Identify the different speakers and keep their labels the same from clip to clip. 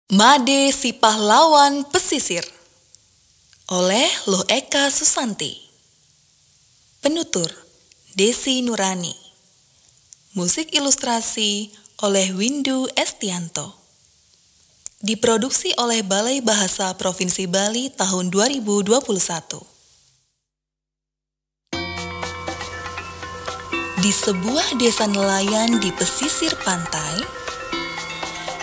Speaker 1: Made si Pahlawan Pesisir oleh Loh Eka Susanti. Penutur Desi Nurani. Musik ilustrasi oleh Windu Estianto. Diproduksi oleh Balai Bahasa Provinsi Bali tahun 2021. Di sebuah desa nelayan di pesisir pantai,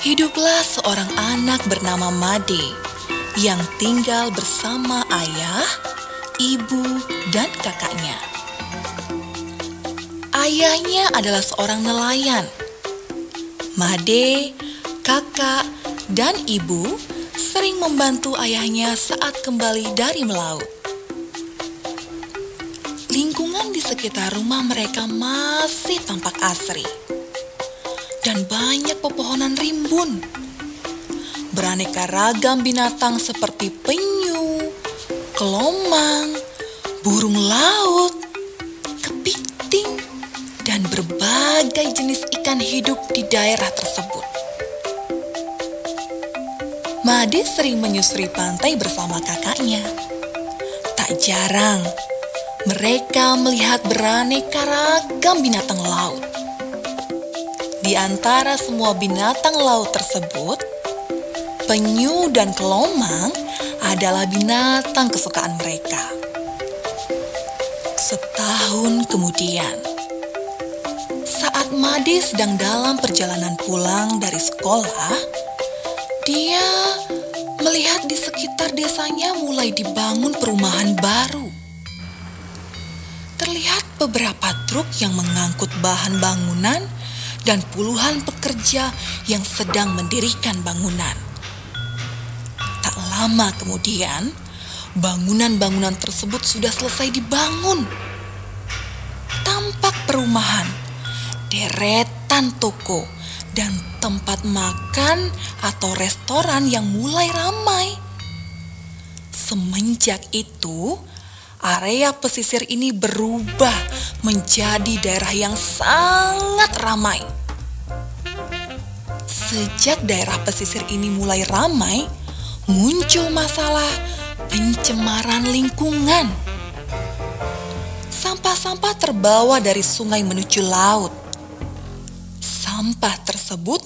Speaker 1: hiduplah seorang anak bernama Made yang tinggal bersama ayah, ibu, dan kakaknya. Ayahnya adalah seorang nelayan. Made, kakak, dan ibu sering membantu ayahnya saat kembali dari melaut. Lingkungan di sekitar rumah mereka masih tampak asri dan banyak pepohonan rimbun. Beraneka ragam binatang seperti penyu, kelomang, burung laut, kepiting, dan berbagai jenis ikan hidup di daerah tersebut. Made sering menyusuri pantai bersama kakaknya. Tak jarang mereka melihat beraneka ragam binatang laut. Di antara semua binatang laut tersebut, penyu dan kelomang adalah binatang kesukaan mereka. Setahun kemudian, saat Made sedang dalam perjalanan pulang dari sekolah, dia melihat di sekitar desanya mulai dibangun perumahan baru. Terlihat beberapa truk yang mengangkut bahan bangunan dan puluhan pekerja yang sedang mendirikan bangunan. Tak lama kemudian, bangunan-bangunan tersebut sudah selesai dibangun. Tampak perumahan, deretan toko, dan tempat makan atau restoran yang mulai ramai. Semenjak itu, area pesisir ini berubah menjadi daerah yang sangat ramai. Sejak daerah pesisir ini mulai ramai, muncul masalah pencemaran lingkungan. Sampah-sampah terbawa dari sungai menuju laut. Sampah tersebut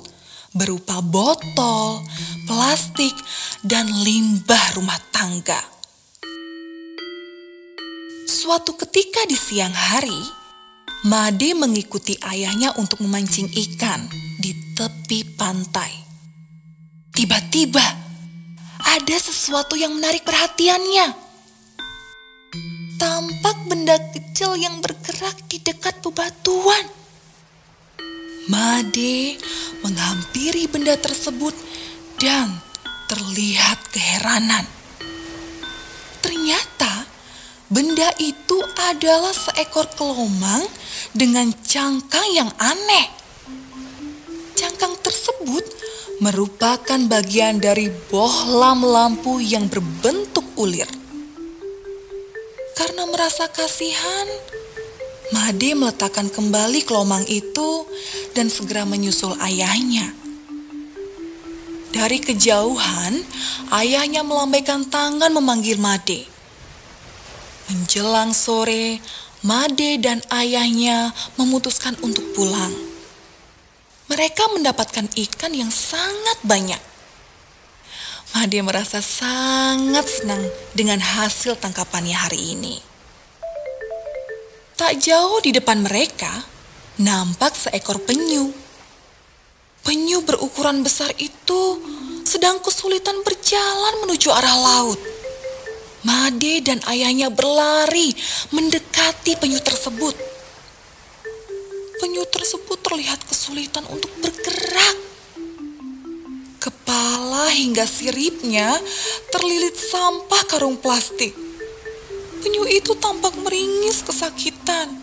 Speaker 1: berupa botol, plastik, dan limbah rumah tangga. Suatu ketika di siang hari, Made mengikuti ayahnya untuk memancing ikan di tepi pantai. Tiba-tiba, ada sesuatu yang menarik perhatiannya. Tampak benda kecil yang bergerak di dekat bebatuan. Made menghampiri benda tersebut dan terlihat keheranan. Ternyata benda itu adalah seekor kelomang dengan cangkang yang aneh. Cangkang tersebut merupakan bagian dari bohlam lampu yang berbentuk ulir. Karena merasa kasihan, Made meletakkan kembali kelomang itu dan segera menyusul ayahnya. Dari kejauhan, ayahnya melambaikan tangan memanggil Made. Menjelang sore, Made dan ayahnya memutuskan untuk pulang. Mereka mendapatkan ikan yang sangat banyak. Made merasa sangat senang dengan hasil tangkapannya hari ini. Tak jauh di depan mereka, nampak seekor penyu. Penyu berukuran besar itu sedang kesulitan berjalan menuju arah laut. Made dan ayahnya berlari mendekati penyu tersebut. Penyu tersebut terlihat kesulitan untuk bergerak. Kepala hingga siripnya terlilit sampah karung plastik. Penyu itu tampak meringis kesakitan.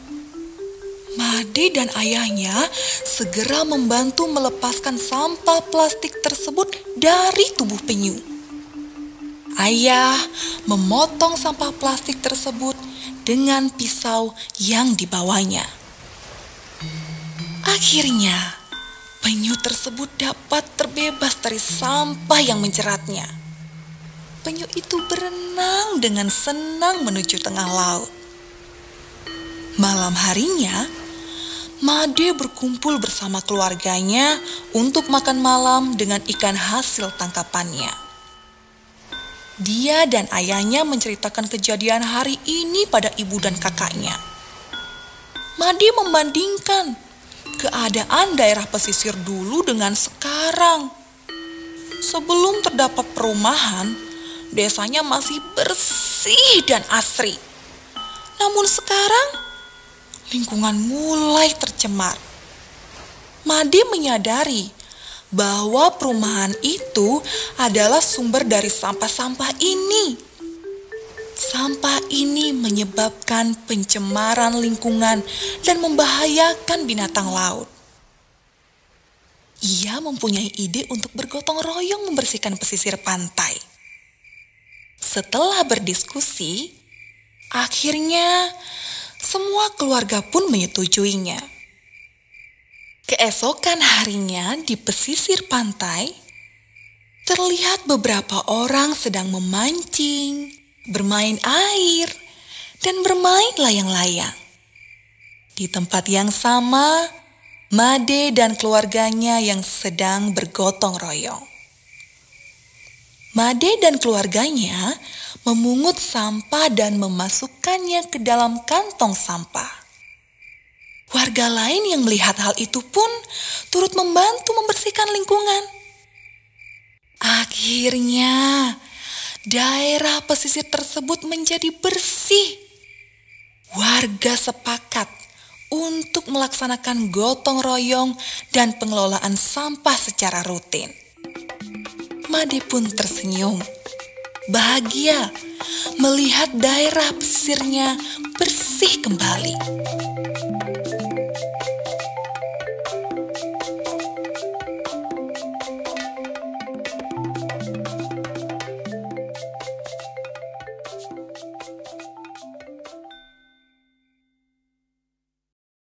Speaker 1: Made dan ayahnya segera membantu melepaskan sampah plastik tersebut dari tubuh penyu. Ayah memotong sampah plastik tersebut dengan pisau yang dibawanya. Akhirnya, penyu tersebut dapat terbebas dari sampah yang menjeratnya. Penyu itu berenang dengan senang menuju tengah laut. Malam harinya, Made berkumpul bersama keluarganya untuk makan malam dengan ikan hasil tangkapannya. Dia dan ayahnya menceritakan kejadian hari ini pada ibu dan kakaknya. Made membandingkan keadaan daerah pesisir dulu dengan sekarang. Sebelum terdapat perumahan, desanya masih bersih dan asri. Namun sekarang, lingkungan mulai tercemar. Made menyadari bahwa perumahan itu adalah sumber dari sampah-sampah ini. Sampah ini menyebabkan pencemaran lingkungan dan membahayakan binatang laut. Ia mempunyai ide untuk bergotong royong membersihkan pesisir pantai. Setelah berdiskusi, akhirnya semua keluarga pun menyetujuinya. Keesokan harinya di pesisir pantai, terlihat beberapa orang sedang memancing, bermain air, dan bermain layang-layang. Di tempat yang sama, Made dan keluarganya yang sedang bergotong royong. Made dan keluarganya memungut sampah dan memasukkannya ke dalam kantong sampah. Warga lain yang melihat hal itu pun turut membantu membersihkan lingkungan. Akhirnya, daerah pesisir tersebut menjadi bersih. Warga sepakat untuk melaksanakan gotong royong dan pengelolaan sampah secara rutin. Made pun tersenyum, bahagia melihat daerah pesisirnya bersih kembali.